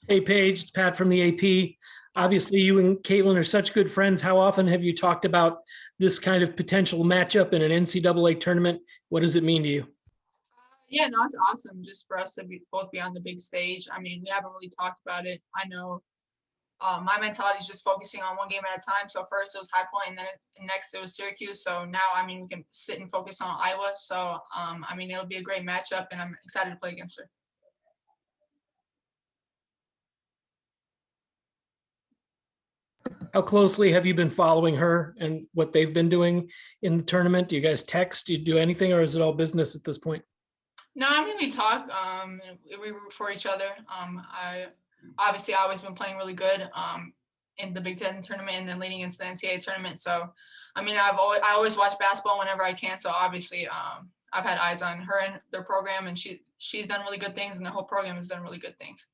Hey, Paige, it's Pat from the AP. Obviously, you and Caitlin are such good friends. How often have you talked about this kind of potential matchup in an NCAA tournament? What does it mean to you? Yeah, no, it's awesome just for us to both be on the big stage. I mean, we haven't really talked about it. I know my mentality is just focusing on one game at a time. So first it was High Point, and then next it was Syracuse. So now, I mean, we can sit and focus on Iowa. So, I mean, it'll be a great matchup, and I'm excited to play against her. How closely have you been following her and what they've been doing in the tournament? Do you guys text? Do you do anything, or is it all business at this point? No, I mean, we talk. We root for each other. I always been playing really good in the Big Ten tournament and then leading into the NCAA tournament. So, I mean, I always watch basketball whenever I can. So obviously, I've had eyes on her and their program, and she's done really good things, and the whole program has done really good things.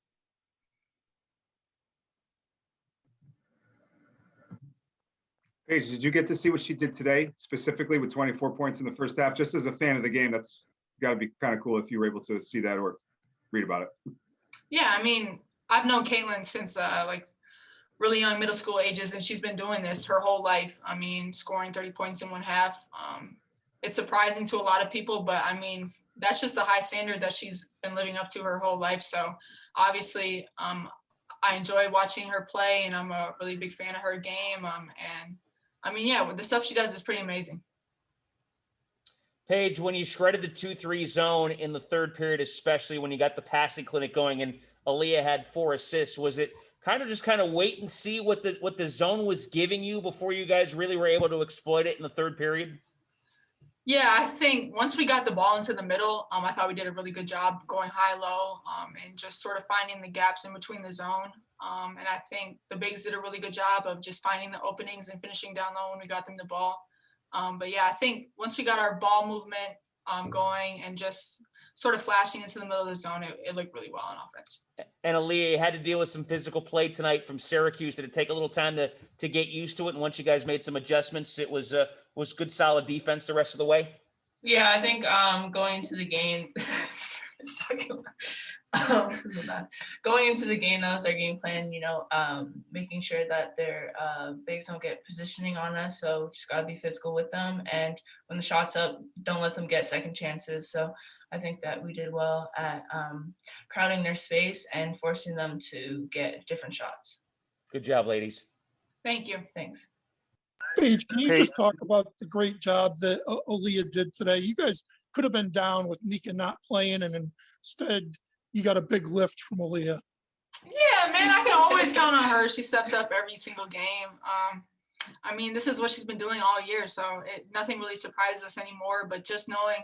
Paige, did you get to see what she did today, specifically with 24 points in the first half? Just as a fan of the game, that's got to be kind of cool if you were able to see that or read about it. Yeah, I mean, I've known Caitlin since like really young middle school ages, and she's been doing this her whole life. I mean, scoring 30 points in one half. It's surprising to a lot of people, but I mean, that's just the high standard that she's been living up to her whole life. So obviously, I enjoy watching her play, and I'm a really big fan of her game. And I mean, yeah, the stuff she does is pretty amazing. Paige, when you shredded the 2-3 zone in the third period, especially when you got the passing clinic going and Aaliyah had 4 assists, was it kind of wait and see what the zone was giving you before you guys really were able to exploit it in the third period? Yeah, I think once we got the ball into the middle, I thought we did a really good job going high-low and just sort of finding the gaps in between the zone. And I think the bigs did a really good job of just finding the openings and finishing down low when we got them the ball. But yeah, I think once we got our ball movement going and just sort of flashing into the middle of the zone, it looked really well on offense. And Aaliyah had to deal with some physical play tonight from Syracuse. Did it take a little time to get used to it? And once you guys made some adjustments, it was good, solid defense the rest of the way? Yeah, I think going into the game, going into the game, that was our game plan, making sure that their bigs don't get positioning on us. So just got to be physical with them. And when the shot's up, don't let them get second chances. So I think that we did well at crowding their space and forcing them to get different shots. Good job, ladies. Thank you. Thanks. Paige, can you just talk about the great job that Aaliyah did today? You guys could have been down with Nika not playing, and instead you got a big lift from Aaliyah. Yeah, man, I can always count on her. She steps up every single game. I mean, this is what she's been doing all year, so nothing really surprises us anymore. But just knowing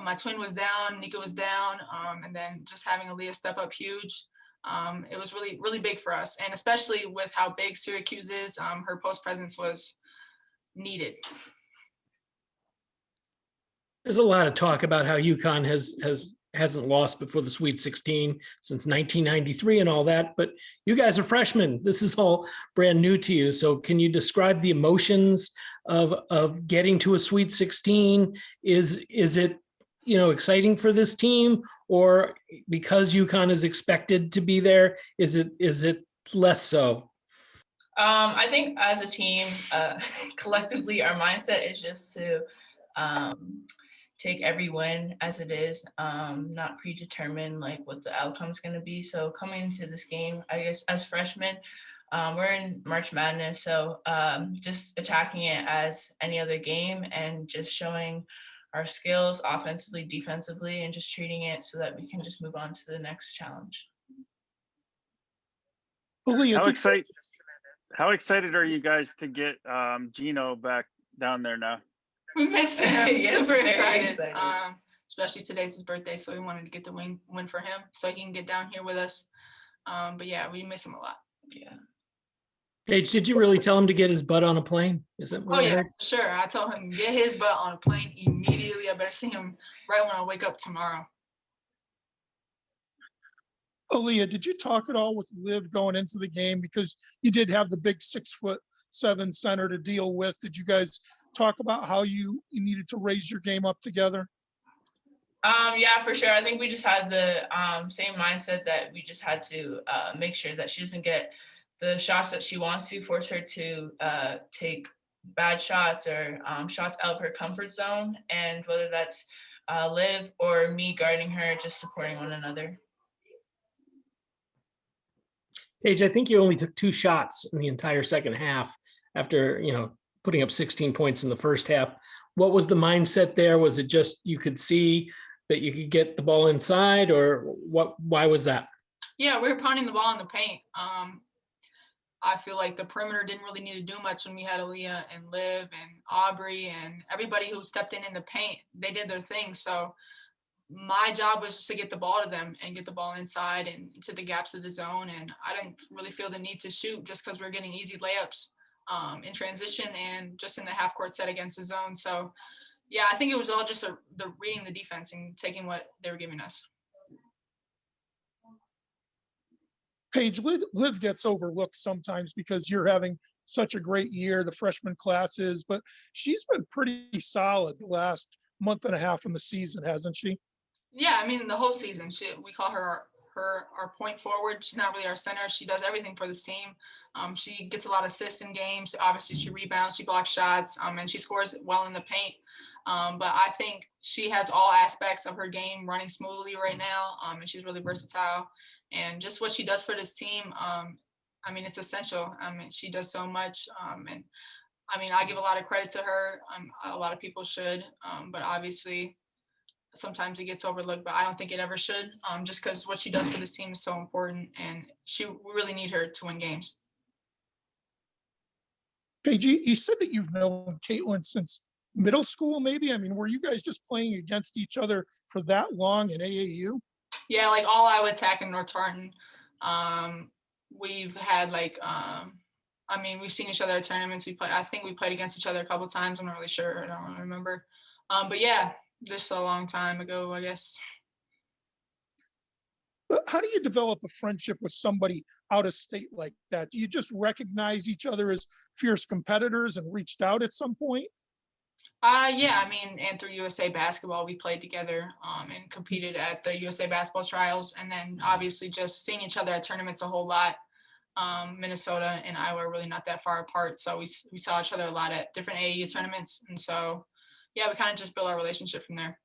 my twin was down, Nika was down, and then just having Aaliyah step up huge, it was really, really big for us. And especially with how big Syracuse is, her post presence was needed. There's a lot of talk about how UConn hasn't lost before the Sweet 16 since 1993 and all that, but you guys are freshmen. This is all brand new to you. So can you describe the emotions of getting to a Sweet 16? Is it, exciting for this team, or because UConn is expected to be there, is it less so? I think as a team, collectively, our mindset is just to take every win as it is, not predetermine like what the outcome's going to be. So coming into this game, I guess as freshmen, we're in March Madness, so just attacking it as any other game and just showing our skills offensively, defensively, and just treating it so that we can just move on to the next challenge. How excited are you guys to get Geno back down there now? We miss him. Yes, Super very excited. Especially today's his birthday, so we wanted to get the win for him so he can get down here with us. But yeah, we miss him a lot. Yeah. Paige, did you really tell him to get his butt on a plane? Is that what I heard? Sure. I told him get his butt on a plane immediately. I better see him right when I wake up tomorrow. Aaliyah, did you talk at all with Liv going into the game, because you did have the big 6'7" center to deal with? Did you guys talk about how you needed to raise your game up together? Yeah, for sure. I think we just had the same mindset that we just had to make sure that she doesn't get the shots that she wants to, force her to take bad shots or shots out of her comfort zone. And whether that's Liv or me guarding her, just supporting one another. Paige, I think you only took 2 shots in the entire second half after, putting up 16 points in the first half. What was the mindset there? Was it just you could see that you could get the ball inside, or why was that? Yeah, we were pounding the ball in the paint. I feel like the perimeter didn't really need to do much when we had Aaliyah and Liv and Aubrey and everybody who stepped in the paint. They did their thing. So my job was just to get the ball to them and get the ball inside and into the gaps of the zone. And I didn't really feel the need to shoot just because we're getting easy layups in transition and just in the half court set against the zone. So yeah, I think it was all just the reading the defense and taking what they were giving us. Paige, Liv gets overlooked sometimes because you're having such a great year, the freshman classes, but she's been pretty solid the last month and a half from the season, hasn't she? Yeah, I mean the whole season. We call her our point forward. She's not really our center. She does everything for this team. She gets a lot of assists in games. Obviously, she rebounds, she blocks shots, and she scores well in the paint. But I think she has all aspects of her game running smoothly right now, and she's really versatile. And just what she does for this team, I mean, it's essential. I mean, she does so much, and I mean, I give a lot of credit to her. A lot of people should, but obviously, sometimes it gets overlooked. But I don't think it ever should, just because what she does for this team is so important, and we really need her to win games. Paige, you said that you've known Caitlin since middle school, maybe? I mean, were you guys just playing against each other for that long in AAU? Yeah, like all Iowa Tech and North Tartan. We've had I mean, we've seen each other at tournaments. I think we played against each other a couple of times. I'm not really sure. I don't really remember. But yeah, just a long time ago, I guess. But how do you develop a friendship with somebody out of state like that? Do you just recognize each other as fierce competitors and reached out at some point? Yeah, I mean, and through USA Basketball, we played together and competed at the USA Basketball Trials. And then obviously just seeing each other at tournaments a whole lot. Minnesota and Iowa are really not that far apart. So we saw each other a lot at different AAU tournaments. And so, yeah, we kind of just built our relationship from there.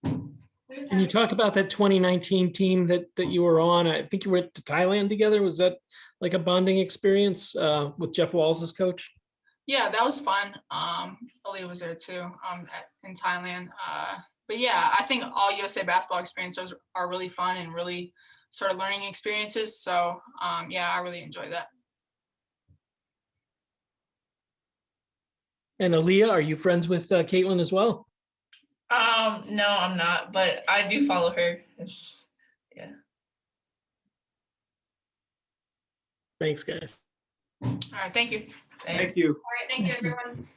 Can you talk about that 2019 team that you were on? I think you went to Thailand together. Was that like a bonding experience with Jeff Walls as coach? Yeah, that was fun. Aaliyah was there too in Thailand. But yeah, I think all USA basketball experiences are really fun and really sort of learning experiences. So yeah, I really enjoyed that. And Aaliyah, are you friends with Caitlin as well? No, I'm not, but I do follow her. Yeah. Thanks, guys. All right, thank you. Thank you. All right, thank you, everyone.